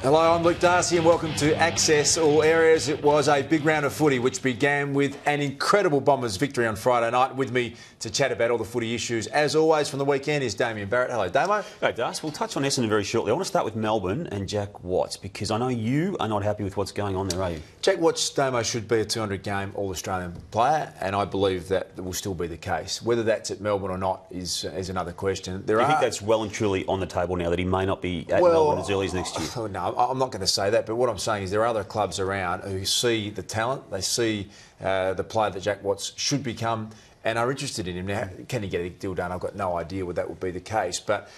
Hello, I'm Luke Darcy and welcome to Access All Areas. It was a big round of footy which began with an incredible Bombers victory on Friday night. With me to chat about all the footy issues, as always, from the weekend is Damien Barrett. Hello, Damo. Hey, Darcy. We'll touch on Essendon very shortly. I want to start with Melbourne and Jack Watts because I know you are not happy with what's going on there, are you? Jack Watts, Damo, should be a 200-game All-Australian player, and I believe that will still be the case. Whether that's at Melbourne or not is another question. Do you think that's well and truly on the table now, that he may not be at Melbourne as early as next year? No, I'm not going to say that, but what I'm saying is there are other clubs around who see the talent, they see the player that Jack Watts should become, and are interested in him. Now, can he get a deal done? I've got no idea whether that would be the case, but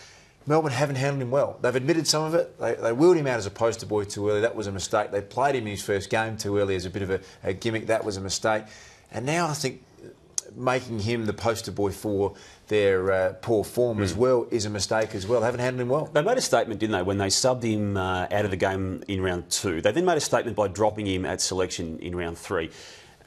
Melbourne haven't handled him well. They've admitted some of it. They wheeled him out as a poster boy too early. That was a mistake. They played him in his first game too early as a bit of a gimmick. That was a mistake. And now I think making him the poster boy for their poor form as well is a mistake as well. They haven't handled him well. They made a statement, didn't they, when they subbed him out of the game in round 2. They then made a statement by dropping him at selection in round 3.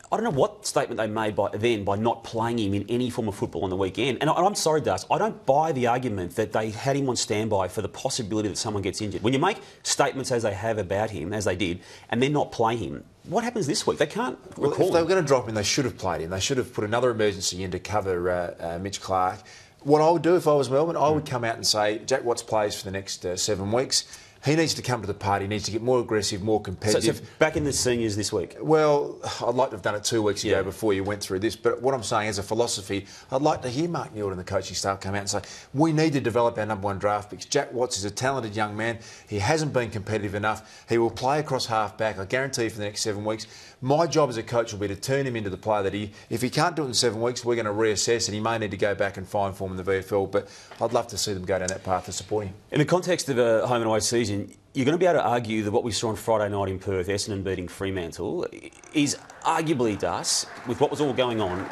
I don't know what statement they made by not playing him in any form of football on the weekend. And I'm sorry, Das, I don't buy the argument that they had him on standby for the possibility that someone gets injured. When you make statements as they have about him, as they did, and then not play him, what happens this week? They can't recall. If they were going to drop him, they should have played him. They should have put another emergency in to cover Mitch Clark. What I would do if I was Melbourne, I would come out and say, Jack Watts plays for the next 7 weeks. He needs to come to the party. He needs to get more aggressive, more competitive. So back in the seniors this week? Well, I'd like to have done it 2 weeks ago before you went through this. But what I'm saying as a philosophy, I'd like to hear Mark Neeld and the coaching staff come out and say, we need to develop our #1 draft picks. Jack Watts is a talented young man. He hasn't been competitive enough. He will play across half-back, I guarantee you, for the next 7 weeks. My job as a coach will be to turn him into the player that if he can't do it in 7 weeks, we're going to reassess and he may need to go back and find form in the VFL. But I'd love to see them go down that path to support him. In the context of a home and away season, you're going to be able to argue that what we saw on Friday night in Perth, Essendon beating Fremantle, is arguably, Das, with what was all going on,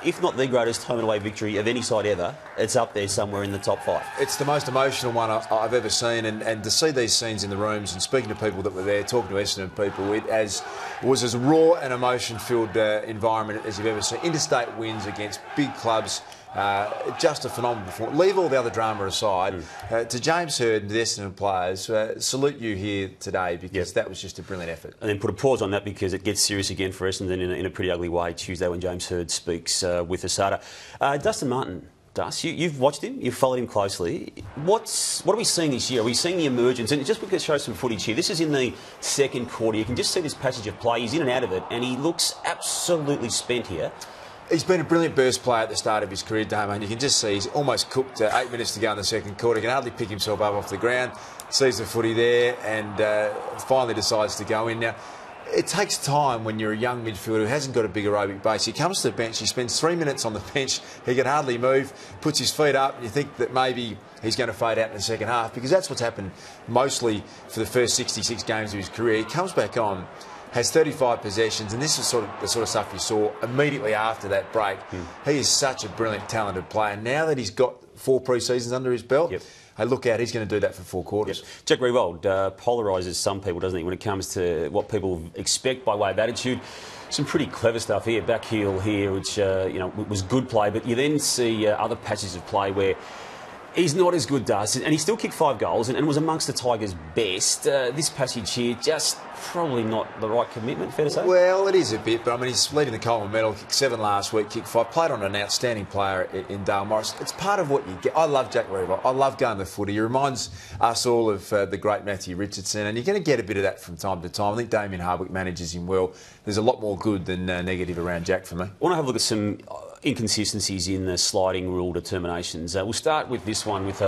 if not the greatest home and away victory of any side ever, it's up there somewhere in the top 5. It's the most emotional one I've ever seen, and to see these scenes in the rooms and speaking to people that were there, talking to Essendon people, it was as raw and emotion-filled environment as you've ever seen. Interstate wins against big clubs. Just a phenomenal performance. Leave all the other drama aside. To James Hird and the Essendon players, salute you here today because that was just a brilliant effort. And then put a pause on that because it gets serious again for Essendon in a pretty ugly way Tuesday when James Hird speaks with Asada. Dustin Martin, Das, you've watched him, you've followed him closely. What are we seeing this year? Are we seeing the emergence? And just because it shows some footage here, this is in the second quarter. You can just see this passage of play. He's in and out of it, and he looks absolutely spent here. He's been a brilliant burst player at the start of his career, Damo, and you can just see he's almost cooked 8 minutes to go in the second quarter. He can hardly pick himself up off the ground, sees the footy there and finally decides to go in. Now, it takes time when you're a young midfielder who hasn't got a big aerobic base. He comes to the bench, he spends 3 minutes on the bench, he can hardly move, puts his feet up, and you think that maybe he's going to fade out in the second half because that's what's happened mostly for the first 66 games of his career. He comes back on, has 35 possessions, and this is the sort of stuff you saw immediately after that break. He is such a brilliant, talented player. Now that he's got 4 pre-seasons under his belt, hey, look out, he's going to do that for 4 quarters. Jack Riewoldt polarises some people, doesn't he, when it comes to what people expect by way of attitude. Some pretty clever stuff here, back heel here, which was good play, but you then see other patches of play where he's not as good, Das, and he still kicked 5 goals and was amongst the Tigers' best. This passage here, just probably not the right commitment, fair to say? Well, it is a bit, but I mean, he's leading the Coleman medal, kicked 7 last week, kicked 5, played on an outstanding player in Dale Morris. It's part of what you get. I love Jack Riewoldt. I love going to footy. He reminds us all of the great Matthew Richardson, and you're going to get a bit of that from time to time. I think Damien Hardwick manages him well. There's a lot more good than negative around Jack for me. I want to have a look at some inconsistencies in the sliding rule determinations. We'll start with this one with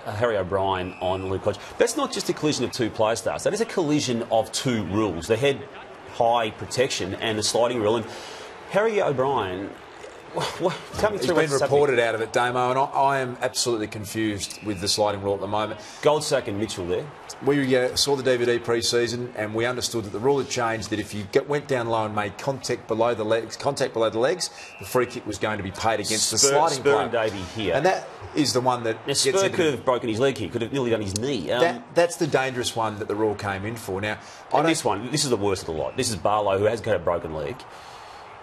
Harry O'Brien on Luke Hodge. That's not just a collision of 2 player starts. That is a collision of 2 rules. The head high protection and the sliding rule. And Harry O'Brien, tell me he's been reported out of it, Damo, and I am absolutely confused with the sliding rule at the moment. Goldsack and Mitchell there. We saw the DVD pre-season and we understood that the rule had changed, that if you went down low and made contact below the legs, the free kick was going to be paid against the sliding player. Spur and Davey here. And that is the one that Spur could have broken his leg here, could have nearly done his knee. That's the dangerous one that the rule came in for. Now, this is the worst of the lot. This is Barlow, who has got a broken leg,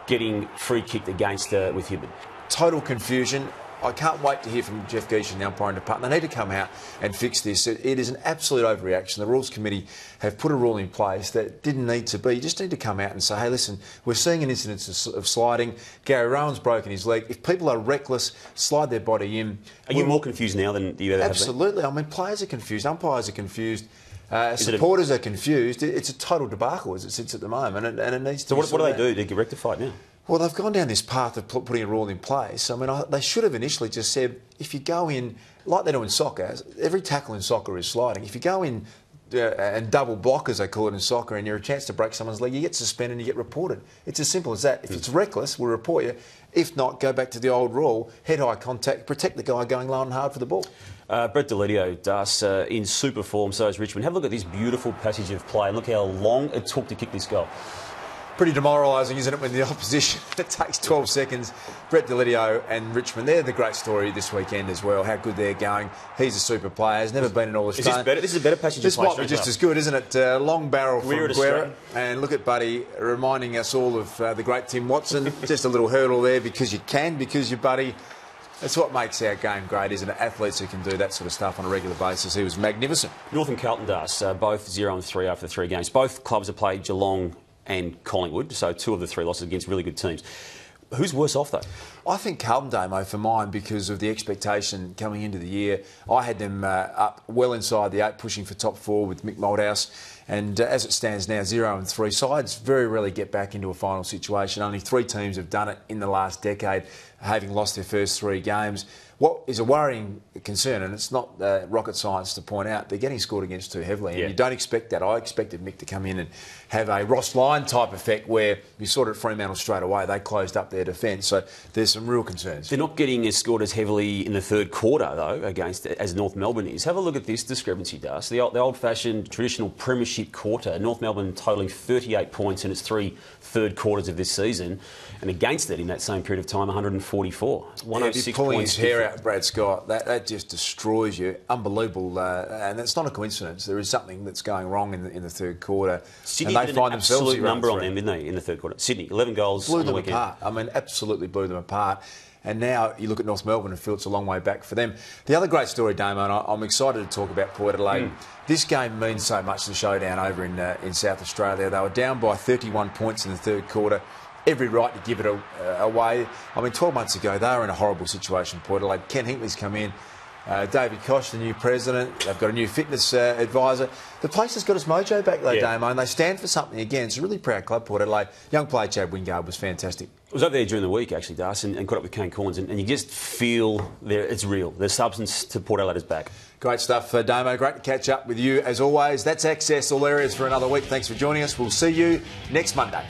getting free kicked against with Hibberd. Total confusion. I can't wait to hear from Jeff Geeshan, the umpiring department. They need to come out and fix this. It is an absolute overreaction. The Rules Committee have put a rule in place that didn't need to be. You just need to come out and say, hey, listen, we're seeing an incidence of sliding. Gary Rohan's broken his leg. If people are reckless, slide their body in. Are you more confused now than you ever have been? Absolutely. I mean, players are confused, umpires are confused. Supporters are confused. It's a total debacle as it sits at the moment, and it needs to. So what do they do to get rectified now? Well, they've gone down this path of putting a rule in place. I mean, they should have initially just said, if you go in, like they do in soccer, every tackle in soccer is sliding. If you go in and double block, as they call it in soccer, and you're a chance to break someone's leg, you get suspended and you get reported. It's as simple as that. If it's reckless, we'll report you. If not, go back to the old rule, head-high contact, protect the guy going low and hard for the ball. Brett Deledio, Das, in super form, so is Richmond. Have a look at this beautiful passage of play and look how long it took to kick this goal. Pretty demoralising, isn't it, when the opposition, it takes 12 seconds. Brett Deledio and Richmond, they're the great story this weekend as well, how good they're going. He's a super player, has never been in all Australian. Is this better? This is a better passage of play. This might be just as good, isn't it? Long barrel from Guerra. And look at Buddy reminding us all of the great Tim Watson. Just a little hurdle there because you can, because you're Buddy. That's what makes our game great, isn't it? Athletes who can do that sort of stuff on a regular basis. He was magnificent. North and Carlton, Das, both 0-3 after the 3 games. Both clubs have played Geelong and Collingwood, so 2 of the 3 losses against really good teams. Who's worse off, though? I think Carlton, Damo, for mine, because of the expectation coming into the year. I had them up well inside the 8, pushing for top 4 with Mick Malthouse. And as it stands now, 0-3. Sides very rarely get back into a final situation. Only 3 teams have done it in the last decade, having lost their first 3 games. What is a worrying concern, and it's not rocket science to point out, they're getting scored against too heavily, and you don't expect that. I expected Mick to come in and have a Ross Lyon type effect where you saw it at Fremantle straight away. They closed up their defence, so there's some real concerns. They're not getting scored as heavily in the third quarter, though, against as North Melbourne is. Have a look at this discrepancy, Das. The old-fashioned, traditional premiership quarter, North Melbourne totalling 38 points in its 3 third quarters of this season, and against it in that same period of time, 144. 106 pulling points his hair out, Brad Scott, that just destroys you. Unbelievable, and it's not a coincidence. There is something that's going wrong in the third quarter. Sydney and they did find an themselves absolute number on them, didn't they, in the third quarter? Sydney, 11 goals blew on the them weekend. apart. I mean, absolutely blew them apart. And now you look at North Melbourne and feel it's a long way back for them. The other great story, Damo, and I'm excited to talk about Port Adelaide. This game means so much to the showdown over in South Australia. They were down by 31 points in the third quarter. Every right to give it away. I mean, 12 months ago, they were in a horrible situation, Port Adelaide. Ken Hinkley's come in. David Koch, the new president. They've got a new fitness advisor. The place has got its mojo back, though, Damo, and they stand for something again. It's a really proud club, Port Adelaide. Young player Chad Wingard was fantastic. I was up there during the week, actually, Das, and caught up with Kane Corns, and you just feel it's real. There's substance to Port Adelaide's back. Great stuff, Damo. Great to catch up with you, as always. That's Access All Areas for another week. Thanks for joining us. We'll see you next Monday.